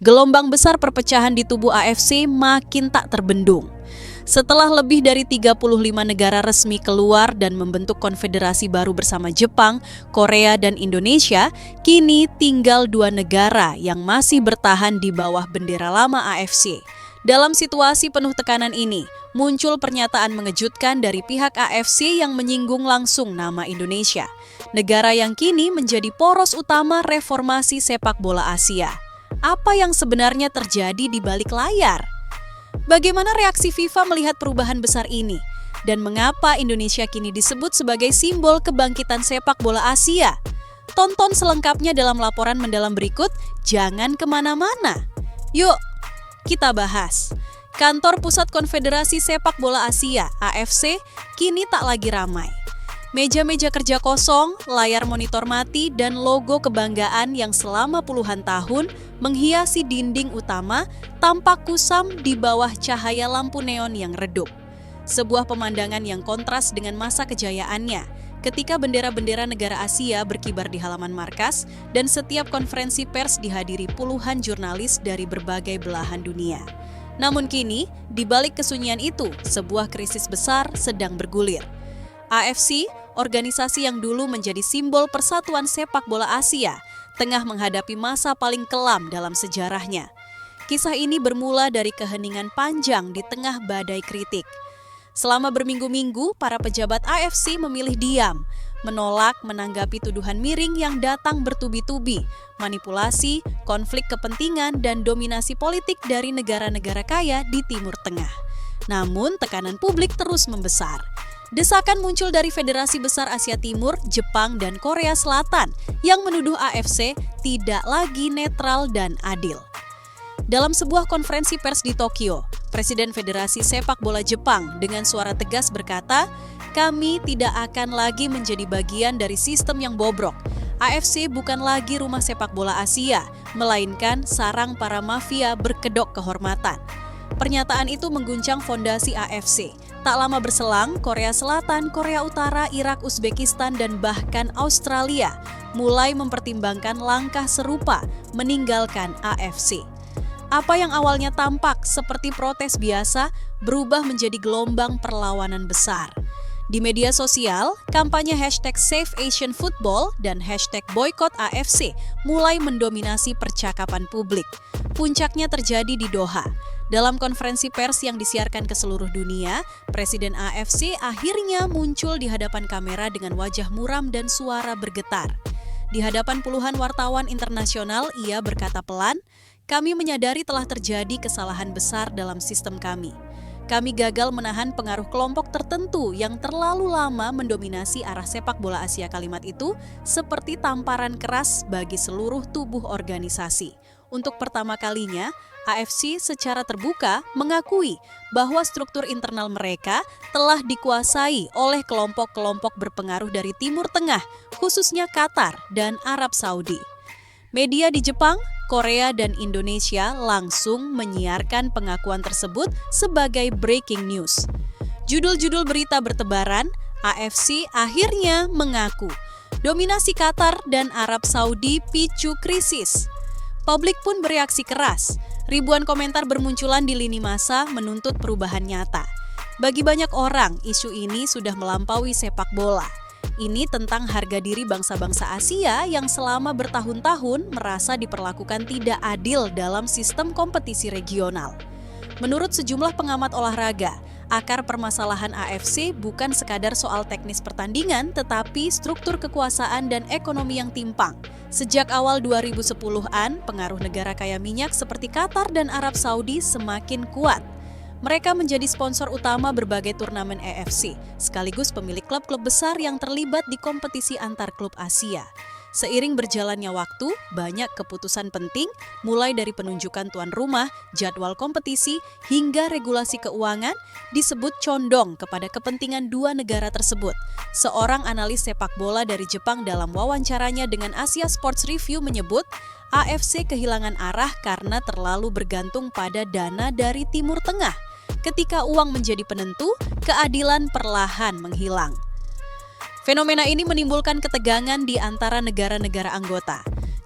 gelombang besar perpecahan di tubuh AFC makin tak terbendung. Setelah lebih dari 35 negara resmi keluar dan membentuk konfederasi baru bersama Jepang, Korea, dan Indonesia, kini tinggal 2 negara yang masih bertahan di bawah bendera lama AFC. Dalam situasi penuh tekanan ini, muncul pernyataan mengejutkan dari pihak AFC yang menyinggung langsung nama Indonesia, negara yang kini menjadi poros utama reformasi sepak bola Asia. Apa yang sebenarnya terjadi di balik layar? Bagaimana reaksi FIFA melihat perubahan besar ini? Dan mengapa Indonesia kini disebut sebagai simbol kebangkitan sepak bola Asia? Tonton selengkapnya dalam laporan mendalam berikut, jangan kemana-mana. Yuk, kita bahas. Kantor Pusat Konfederasi Sepak Bola Asia, AFC, kini tak lagi ramai. Meja-meja kerja kosong, layar monitor mati, dan logo kebanggaan yang selama puluhan tahun menghiasi dinding utama tampak kusam di bawah cahaya lampu neon yang redup. Sebuah pemandangan yang kontras dengan masa kejayaannya ketika bendera-bendera negara Asia berkibar di halaman markas dan setiap konferensi pers dihadiri puluhan jurnalis dari berbagai belahan dunia. Namun kini, di balik kesunyian itu, sebuah krisis besar sedang bergulir. AFC, organisasi yang dulu menjadi simbol persatuan sepak bola Asia, tengah menghadapi masa paling kelam dalam sejarahnya. Kisah ini bermula dari keheningan panjang di tengah badai kritik. Selama berminggu-minggu, para pejabat AFC memilih diam, menolak menanggapi tuduhan miring yang datang bertubi-tubi, manipulasi, konflik kepentingan, dan dominasi politik dari negara-negara kaya di Timur Tengah. Namun, tekanan publik terus membesar. Desakan muncul dari Federasi Besar Asia Timur, Jepang, dan Korea Selatan yang menuduh AFC tidak lagi netral dan adil. Dalam sebuah konferensi pers di Tokyo, Presiden Federasi Sepak Bola Jepang dengan suara tegas berkata, "Kami tidak akan lagi menjadi bagian dari sistem yang bobrok. AFC bukan lagi rumah sepak bola Asia, melainkan sarang para mafia berkedok kehormatan." Pernyataan itu mengguncang fondasi AFC. Tak lama berselang, Korea Selatan, Korea Utara, Irak, Uzbekistan, dan bahkan Australia mulai mempertimbangkan langkah serupa meninggalkan AFC. Apa yang awalnya tampak seperti protes biasa berubah menjadi gelombang perlawanan besar. Di media sosial, kampanye #SaveAsianFootball dan #BoykottAFC mulai mendominasi percakapan publik. Puncaknya terjadi di Doha. Dalam konferensi pers yang disiarkan ke seluruh dunia, Presiden AFC akhirnya muncul di hadapan kamera dengan wajah muram dan suara bergetar. Di hadapan puluhan wartawan internasional, ia berkata pelan, "Kami menyadari telah terjadi kesalahan besar dalam sistem kami. Kami gagal menahan pengaruh kelompok tertentu yang terlalu lama mendominasi arah sepak bola Asia." Kalimat itu seperti tamparan keras bagi seluruh tubuh organisasi. Untuk pertama kalinya, AFC secara terbuka mengakui bahwa struktur internal mereka telah dikuasai oleh kelompok-kelompok berpengaruh dari Timur Tengah, khususnya Qatar dan Arab Saudi. Media di Jepang, Korea, dan Indonesia langsung menyiarkan pengakuan tersebut sebagai breaking news. Judul-judul berita bertebaran, AFC akhirnya mengaku dominasi Qatar dan Arab Saudi picu krisis. Publik pun bereaksi keras. Ribuan komentar bermunculan di lini masa menuntut perubahan nyata. Bagi banyak orang, isu ini sudah melampaui sepak bola. Ini tentang harga diri bangsa-bangsa Asia yang selama bertahun-tahun merasa diperlakukan tidak adil dalam sistem kompetisi regional. Menurut sejumlah pengamat olahraga, akar permasalahan AFC bukan sekadar soal teknis pertandingan, tetapi struktur kekuasaan dan ekonomi yang timpang. Sejak awal 2010-an, pengaruh negara kaya minyak seperti Qatar dan Arab Saudi semakin kuat. Mereka menjadi sponsor utama berbagai turnamen AFC, sekaligus pemilik klub-klub besar yang terlibat di kompetisi antar klub Asia. Seiring berjalannya waktu, banyak keputusan penting, mulai dari penunjukan tuan rumah, jadwal kompetisi, hingga regulasi keuangan, disebut condong kepada kepentingan dua negara tersebut. Seorang analis sepak bola dari Jepang dalam wawancaranya dengan Asia Sports Review menyebut, AFC kehilangan arah karena terlalu bergantung pada dana dari Timur Tengah. Ketika uang menjadi penentu, keadilan perlahan menghilang. Fenomena ini menimbulkan ketegangan di antara negara-negara anggota.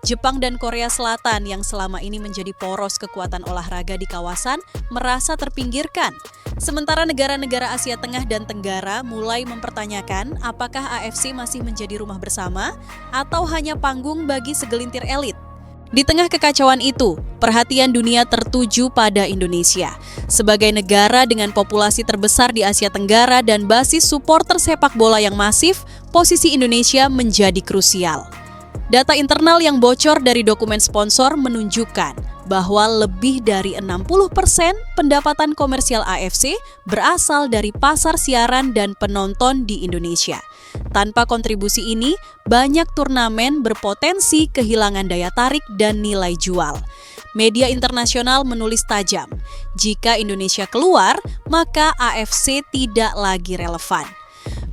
Jepang dan Korea Selatan yang selama ini menjadi poros kekuatan olahraga di kawasan merasa terpinggirkan. Sementara negara-negara Asia Tengah dan Tenggara mulai mempertanyakan apakah AFC masih menjadi rumah bersama atau hanya panggung bagi segelintir elit. Di tengah kekacauan itu, perhatian dunia tertuju pada Indonesia. Sebagai negara dengan populasi terbesar di Asia Tenggara dan basis supporter sepak bola yang masif, posisi Indonesia menjadi krusial. Data internal yang bocor dari dokumen sponsor menunjukkan bahwa lebih dari 60% pendapatan komersial AFC berasal dari pasar siaran dan penonton di Indonesia. Tanpa kontribusi ini, banyak turnamen berpotensi kehilangan daya tarik dan nilai jual. Media internasional menulis tajam, jika Indonesia keluar, maka AFC tidak lagi relevan.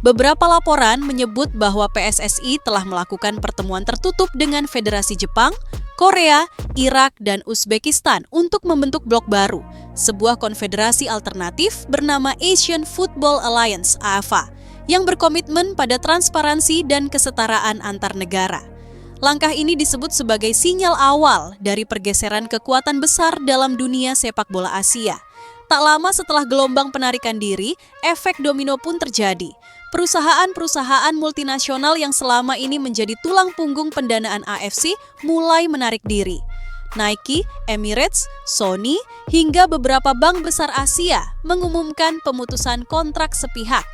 Beberapa laporan menyebut bahwa PSSI telah melakukan pertemuan tertutup dengan Federasi Jepang, Korea, Irak, dan Uzbekistan untuk membentuk blok baru, sebuah konfederasi alternatif bernama Asian Football Alliance (AFA), yang berkomitmen pada transparansi dan kesetaraan antar negara. Langkah ini disebut sebagai sinyal awal dari pergeseran kekuatan besar dalam dunia sepak bola Asia. Tak lama setelah gelombang penarikan diri, efek domino pun terjadi. Perusahaan-perusahaan multinasional yang selama ini menjadi tulang punggung pendanaan AFC mulai menarik diri. Nike, Emirates, Sony, hingga beberapa bank besar Asia mengumumkan pemutusan kontrak sepihak.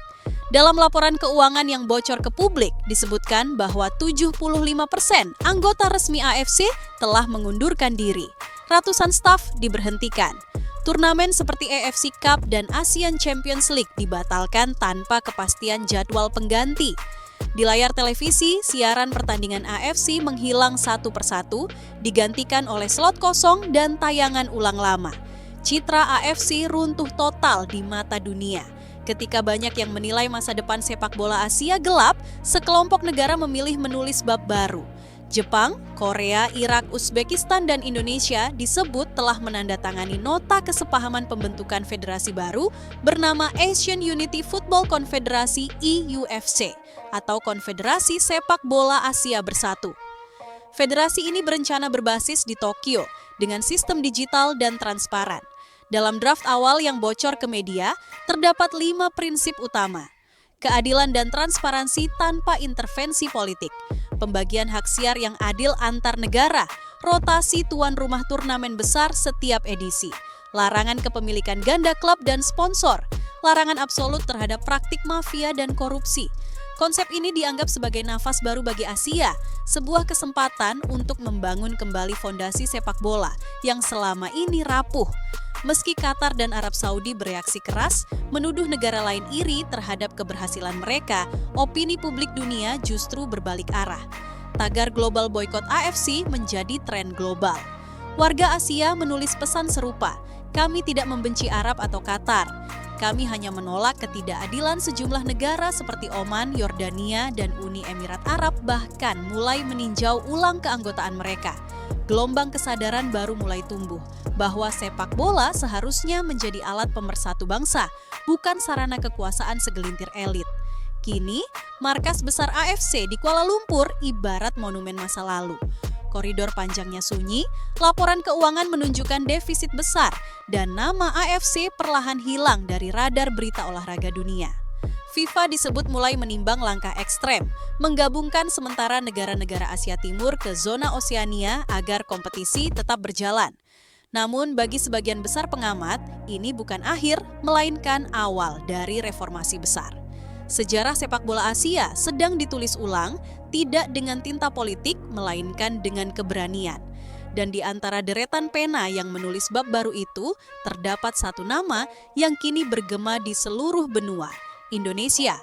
Dalam laporan keuangan yang bocor ke publik, disebutkan bahwa 75% anggota resmi AFC telah mengundurkan diri. Ratusan staf diberhentikan. Turnamen seperti AFC Cup dan Asian Champions League dibatalkan tanpa kepastian jadwal pengganti. Di layar televisi, siaran pertandingan AFC menghilang satu persatu, digantikan oleh slot kosong dan tayangan ulang lama. Citra AFC runtuh total di mata dunia. Ketika banyak yang menilai masa depan sepak bola Asia gelap, sekelompok negara memilih menulis bab baru. Jepang, Korea, Irak, Uzbekistan, dan Indonesia disebut telah menandatangani nota kesepahaman pembentukan federasi baru bernama Asian Unity Football Confederasi (EUFC) atau Konfederasi Sepak Bola Asia Bersatu. Federasi ini berencana berbasis di Tokyo dengan sistem digital dan transparan. Dalam draft awal yang bocor ke media, terdapat 5 prinsip utama. Keadilan dan transparansi tanpa intervensi politik, pembagian hak siar yang adil antar negara, rotasi tuan rumah turnamen besar setiap edisi, larangan kepemilikan ganda klub dan sponsor, larangan absolut terhadap praktik mafia dan korupsi. Konsep ini dianggap sebagai nafas baru bagi Asia, sebuah kesempatan untuk membangun kembali fondasi sepak bola yang selama ini rapuh. Meski Qatar dan Arab Saudi bereaksi keras, menuduh negara lain iri terhadap keberhasilan mereka, opini publik dunia justru berbalik arah. Tagar global boykot AFC menjadi tren global. Warga Asia menulis pesan serupa, kami tidak membenci Arab atau Qatar. Kami hanya menolak ketidakadilan sejumlah negara seperti Oman, Yordania, dan Uni Emirat Arab bahkan mulai meninjau ulang keanggotaan mereka. Gelombang kesadaran baru mulai tumbuh bahwa sepak bola seharusnya menjadi alat pemersatu bangsa, bukan sarana kekuasaan segelintir elit. Kini, markas besar AFC di Kuala Lumpur ibarat monumen masa lalu. Koridor panjangnya sunyi, laporan keuangan menunjukkan defisit besar, dan nama AFC perlahan hilang dari radar berita olahraga dunia. FIFA disebut mulai menimbang langkah ekstrem, menggabungkan sementara negara-negara Asia Timur ke zona Oseania agar kompetisi tetap berjalan. Namun bagi sebagian besar pengamat, ini bukan akhir, melainkan awal dari reformasi besar. Sejarah sepak bola Asia sedang ditulis ulang, tidak dengan tinta politik, melainkan dengan keberanian. Dan di antara deretan pena yang menulis bab baru itu, terdapat satu nama yang kini bergema di seluruh benua, Indonesia.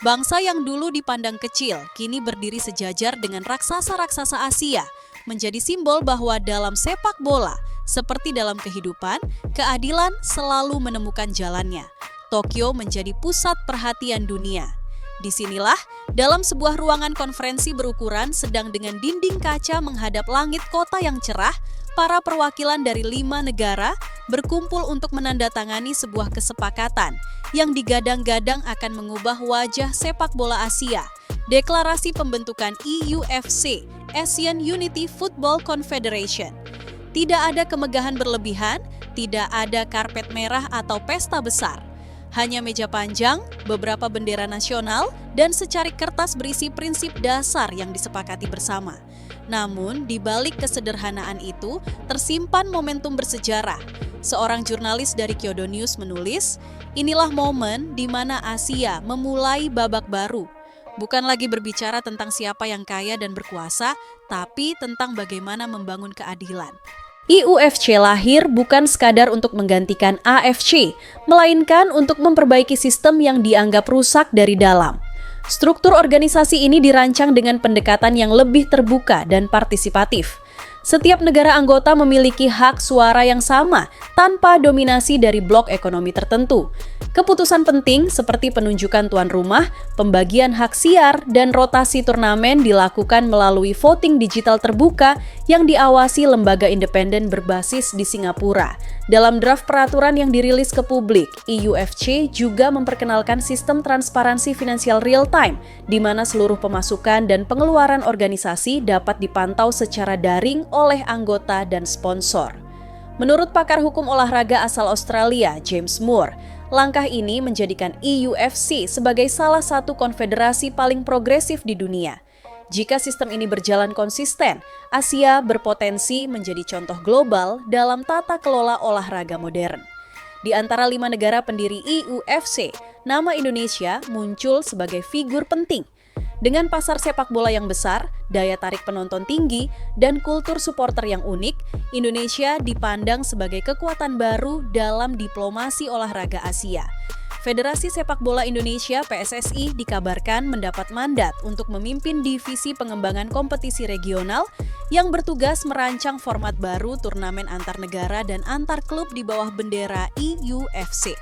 Bangsa yang dulu dipandang kecil, kini berdiri sejajar dengan raksasa-raksasa Asia, menjadi simbol bahwa dalam sepak bola, seperti dalam kehidupan, keadilan selalu menemukan jalannya. Tokyo menjadi pusat perhatian dunia. Disinilah, dalam sebuah ruangan konferensi berukuran sedang dengan dinding kaca menghadap langit kota yang cerah, para perwakilan dari 5 negara berkumpul untuk menandatangani sebuah kesepakatan yang digadang-gadang akan mengubah wajah sepak bola Asia. Deklarasi pembentukan EUFC, Asian Unity Football Confederation. Tidak ada kemegahan berlebihan, tidak ada karpet merah atau pesta besar. Hanya meja panjang, beberapa bendera nasional, dan secarik kertas berisi prinsip dasar yang disepakati bersama. Namun, di balik kesederhanaan itu, tersimpan momentum bersejarah. Seorang jurnalis dari Kyodo News menulis, inilah momen di mana Asia memulai babak baru. Bukan lagi berbicara tentang siapa yang kaya dan berkuasa, tapi tentang bagaimana membangun keadilan. IUFC lahir bukan sekadar untuk menggantikan AFC, melainkan untuk memperbaiki sistem yang dianggap rusak dari dalam. Struktur organisasi ini dirancang dengan pendekatan yang lebih terbuka dan partisipatif. Setiap negara anggota memiliki hak suara yang sama tanpa dominasi dari blok ekonomi tertentu. Keputusan penting seperti penunjukan tuan rumah, pembagian hak siar, dan rotasi turnamen dilakukan melalui voting digital terbuka yang diawasi lembaga independen berbasis di Singapura. Dalam draft peraturan yang dirilis ke publik, EUFC juga memperkenalkan sistem transparansi finansial real-time, di mana seluruh pemasukan dan pengeluaran organisasi dapat dipantau secara daring oleh anggota dan sponsor. Menurut pakar hukum olahraga asal Australia, James Moore, langkah ini menjadikan EUFC sebagai salah satu konfederasi paling progresif di dunia. Jika sistem ini berjalan konsisten, Asia berpotensi menjadi contoh global dalam tata kelola olahraga modern. Di antara 5 negara pendiri EUFC, nama Indonesia muncul sebagai figur penting. Dengan pasar sepak bola yang besar, daya tarik penonton tinggi, dan kultur supporter yang unik, Indonesia dipandang sebagai kekuatan baru dalam diplomasi olahraga Asia. Federasi Sepak Bola Indonesia (PSSI) dikabarkan mendapat mandat untuk memimpin divisi pengembangan kompetisi regional yang bertugas merancang format baru turnamen antar negara dan antar klub di bawah bendera EUFC.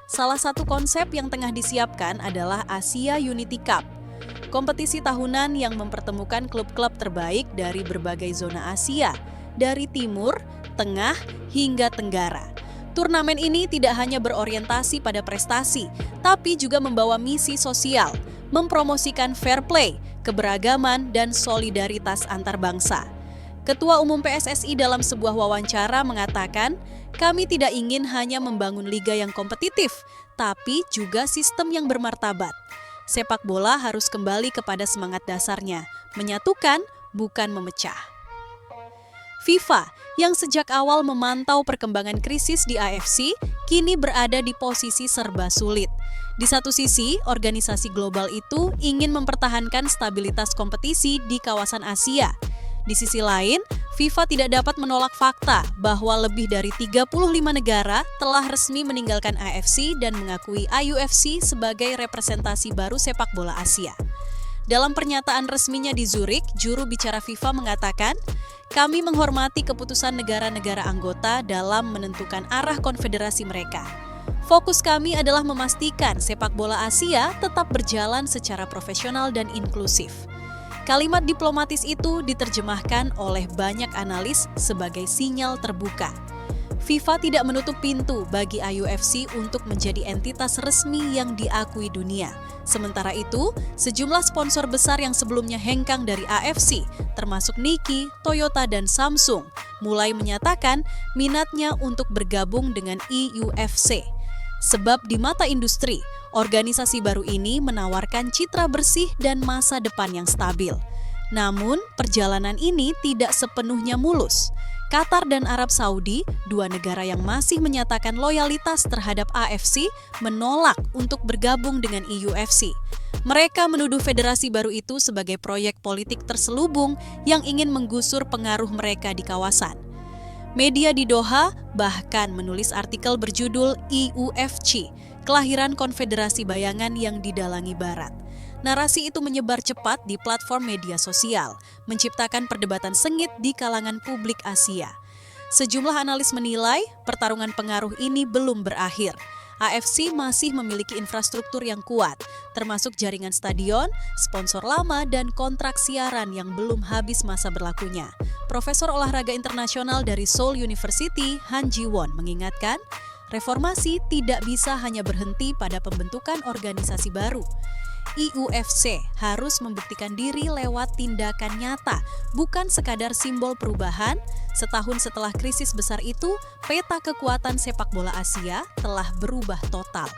Salah satu konsep yang tengah disiapkan adalah Asia Unity Cup, kompetisi tahunan yang mempertemukan klub-klub terbaik dari berbagai zona Asia, dari timur, tengah, hingga tenggara. Turnamen ini tidak hanya berorientasi pada prestasi, tapi juga membawa misi sosial, mempromosikan fair play, keberagaman, dan solidaritas antar bangsa. Ketua Umum PSSI dalam sebuah wawancara mengatakan, kami tidak ingin hanya membangun liga yang kompetitif, tapi juga sistem yang bermartabat. Sepak bola harus kembali kepada semangat dasarnya, menyatukan, bukan memecah. FIFA, yang sejak awal memantau perkembangan krisis di AFC, kini berada di posisi serba sulit. Di satu sisi, organisasi global itu ingin mempertahankan stabilitas kompetisi di kawasan Asia. Di sisi lain, FIFA tidak dapat menolak fakta bahwa lebih dari 35 negara telah resmi meninggalkan AFC dan mengakui IUFC sebagai representasi baru sepak bola Asia. Dalam pernyataan resminya di Zurich, juru bicara FIFA mengatakan, kami menghormati keputusan negara-negara anggota dalam menentukan arah konfederasi mereka. Fokus kami adalah memastikan sepak bola Asia tetap berjalan secara profesional dan inklusif. Kalimat diplomatis itu diterjemahkan oleh banyak analis sebagai sinyal terbuka. FIFA tidak menutup pintu bagi IUFC untuk menjadi entitas resmi yang diakui dunia. Sementara itu, sejumlah sponsor besar yang sebelumnya hengkang dari AFC, termasuk Nike, Toyota, dan Samsung, mulai menyatakan minatnya untuk bergabung dengan EUFC. Sebab di mata industri, organisasi baru ini menawarkan citra bersih dan masa depan yang stabil. Namun, perjalanan ini tidak sepenuhnya mulus. Qatar dan Arab Saudi, dua negara yang masih menyatakan loyalitas terhadap AFC, menolak untuk bergabung dengan EUFC. Mereka menuduh federasi baru itu sebagai proyek politik terselubung yang ingin menggusur pengaruh mereka di kawasan. Media di Doha bahkan menulis artikel berjudul EUFC, kelahiran konfederasi bayangan yang didalangi Barat. Narasi itu menyebar cepat di platform media sosial, menciptakan perdebatan sengit di kalangan publik Asia. Sejumlah analis menilai pertarungan pengaruh ini belum berakhir. AFC masih memiliki infrastruktur yang kuat, termasuk jaringan stadion, sponsor lama, dan kontrak siaran yang belum habis masa berlakunya. Profesor olahraga internasional dari Seoul University, Han Ji-won, mengingatkan, reformasi tidak bisa hanya berhenti pada pembentukan organisasi baru. IUFC harus membuktikan diri lewat tindakan nyata, bukan sekadar simbol perubahan. Setahun setelah krisis besar itu, peta kekuatan sepak bola Asia telah berubah total.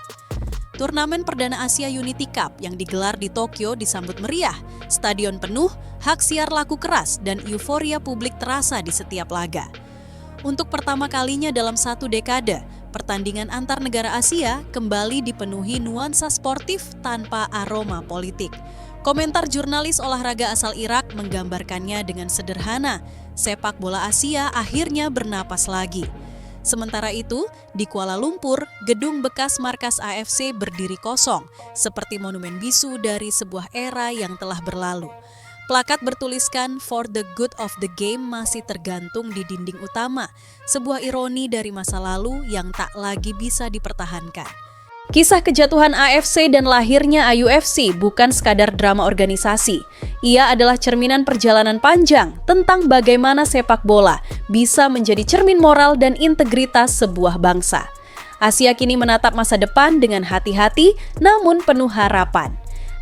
Turnamen Perdana Asia Unity Cup yang digelar di Tokyo disambut meriah, stadion penuh, hak siar laku keras, dan euforia publik terasa di setiap laga. Untuk pertama kalinya dalam satu dekade, pertandingan antar negara Asia kembali dipenuhi nuansa sportif tanpa aroma politik. Komentar jurnalis olahraga asal Irak menggambarkannya dengan sederhana, sepak bola Asia akhirnya bernapas lagi. Sementara itu, di Kuala Lumpur, gedung bekas markas AFC berdiri kosong, seperti monumen bisu dari sebuah era yang telah berlalu. Plakat bertuliskan "For the good of the game" masih tergantung di dinding utama, sebuah ironi dari masa lalu yang tak lagi bisa dipertahankan. Kisah kejatuhan AFC dan lahirnya IUFC bukan sekadar drama organisasi. Ia adalah cerminan perjalanan panjang tentang bagaimana sepak bola bisa menjadi cermin moral dan integritas sebuah bangsa. Asia kini menatap masa depan dengan hati-hati namun penuh harapan.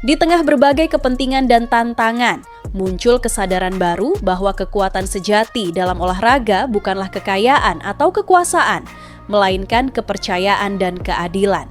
Di tengah berbagai kepentingan dan tantangan, muncul kesadaran baru bahwa kekuatan sejati dalam olahraga bukanlah kekayaan atau kekuasaan, melainkan kepercayaan dan keadilan.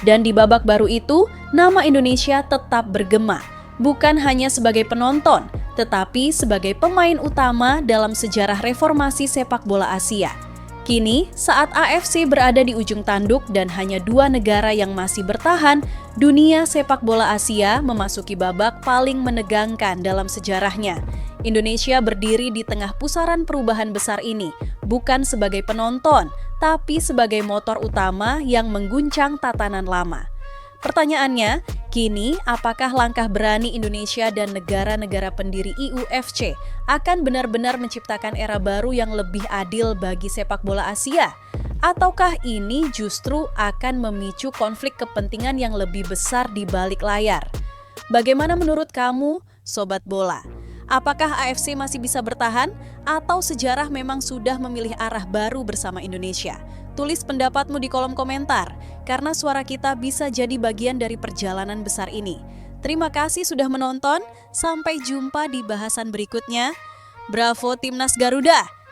Dan di babak baru itu, nama Indonesia tetap bergema, bukan hanya sebagai penonton, tetapi sebagai pemain utama dalam sejarah reformasi sepak bola Asia. Kini, saat AFC berada di ujung tanduk dan hanya 2 negara yang masih bertahan, dunia sepak bola Asia memasuki babak paling menegangkan dalam sejarahnya. Indonesia berdiri di tengah pusaran perubahan besar ini, bukan sebagai penonton, tapi sebagai motor utama yang mengguncang tatanan lama. Pertanyaannya, kini apakah langkah berani Indonesia dan negara-negara pendiri IUFC akan benar-benar menciptakan era baru yang lebih adil bagi sepak bola Asia? Ataukah ini justru akan memicu konflik kepentingan yang lebih besar di balik layar? Bagaimana menurut kamu, Sobat Bola? Apakah AFC masih bisa bertahan atau sejarah memang sudah memilih arah baru bersama Indonesia? Tulis pendapatmu di kolom komentar, karena suara kita bisa jadi bagian dari perjalanan besar ini. Terima kasih sudah menonton, sampai jumpa di bahasan berikutnya. Bravo Timnas Garuda!